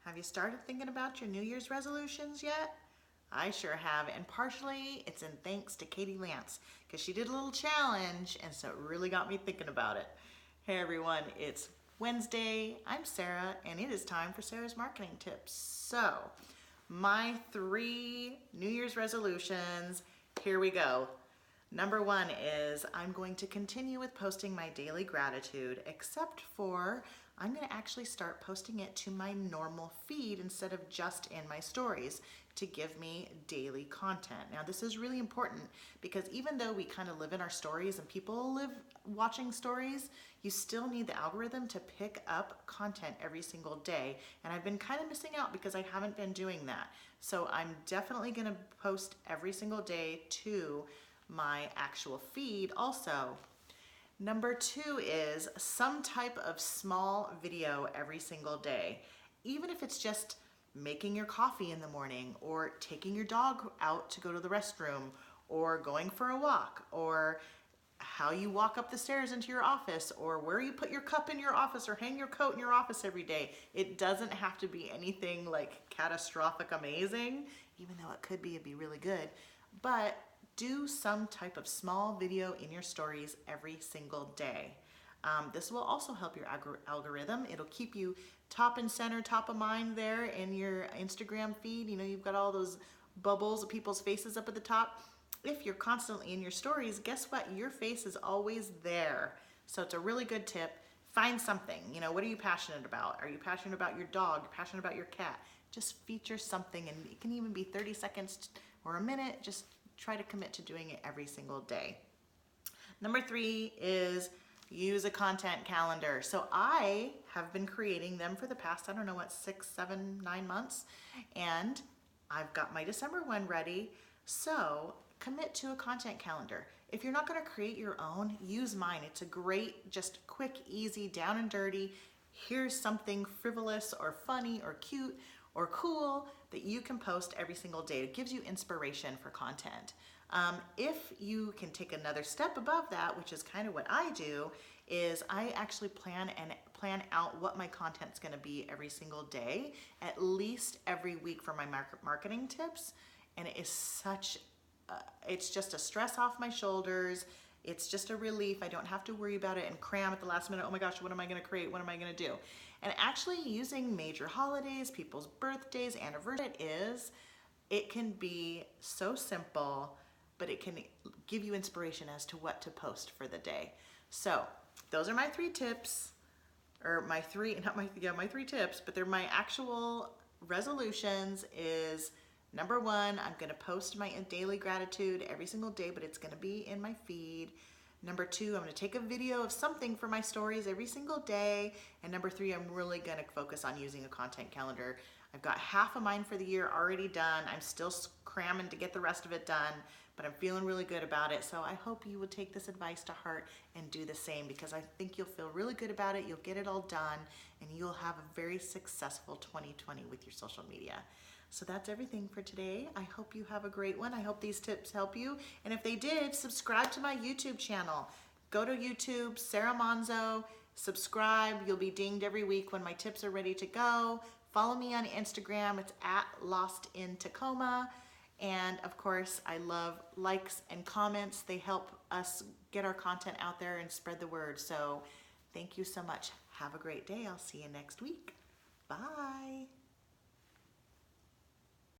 Have you started thinking about your New Year's resolutions yet? I sure have, and partially it's in thanks to Katie Lance, because she did a little challenge, and so it really got me thinking about it. Hey everyone, it's Wednesday, I'm Sarah, and it is time for Sarah's marketing tips. So, my 3 New Year's resolutions, here we go. Number 1 is I'm going to continue with posting my daily gratitude, except for I'm going to actually start posting it to my normal feed instead of just in my stories to give me daily content. Now this is really important because even though we kind of live in our stories and people live watching stories, you still need the algorithm to pick up content every single day. And I've been kind of missing out because I haven't been doing that. So I'm definitely going to post every single day to my actual feed also. Number 2 is some type of small video every single day. Even if it's just making your coffee in the morning or taking your dog out to go to the restroom or going for a walk or how you walk up the stairs into your office or where you put your cup in your office or hang your coat in your office every day. It doesn't have to be anything like catastrophic amazing, even though it could be, it'd be really good. But do some type of small video in your stories every single day. This will also help your algorithm. It'll keep you top and center, top of mind there in your Instagram feed. You know, you've got all those bubbles of people's faces up at the top. If you're constantly in your stories, guess what? Your face is always there. So it's a really good tip. Find something. You know, what are you passionate about? Are you passionate about your dog? You're passionate about your cat? Just feature something, and it can even be 30 seconds or a minute. Just try to commit to doing it every single day. Number 3 is use a content calendar. So I have been creating them for the past, I don't know what, 6, 7, 9 months. And I've got my December one ready. So commit to a content calendar. If you're not gonna create your own, use mine. It's a great, just quick, easy, down and dirty. Here's something frivolous or funny or cute or cool that you can post every single day. It gives you inspiration for content. If you can take another step above that, which is kind of what I do, is I actually plan out what my content's gonna be every single day, at least every week for my marketing tips. And it is such, it's just a stress off my shoulders. It's just a relief. I don't have to worry about it and cram at the last minute. Oh my gosh, what am I gonna create? What am I gonna do? And actually using major holidays, people's birthdays, anniversaries, it can be so simple, but it can give you inspiration as to what to post for the day. So those are my 3 tips, or my 3 tips, but they're my actual resolutions is number 1, I'm gonna post my daily gratitude every single day, but it's gonna be in my feed. Number 2, I'm gonna take a video of something for my stories every single day. And number 3, I'm really gonna focus on using a content calendar. I've got half of mine for the year already done. I'm still cramming to get the rest of it done, but I'm feeling really good about it. So I hope you would take this advice to heart and do the same, because I think you'll feel really good about it. You'll get it all done, and you'll have a very successful 2020 with your social media. So that's everything for today. I hope you have a great one. I hope these tips help you. And if they did, subscribe to my YouTube channel. Go to YouTube, Sara Monzo, subscribe. You'll be dinged every week when my tips are ready to go. Follow me on Instagram. It's @LostInTacoma. And of course, I love likes and comments. They help us get our content out there and spread the word. So thank you so much. Have a great day. I'll see you next week. Bye.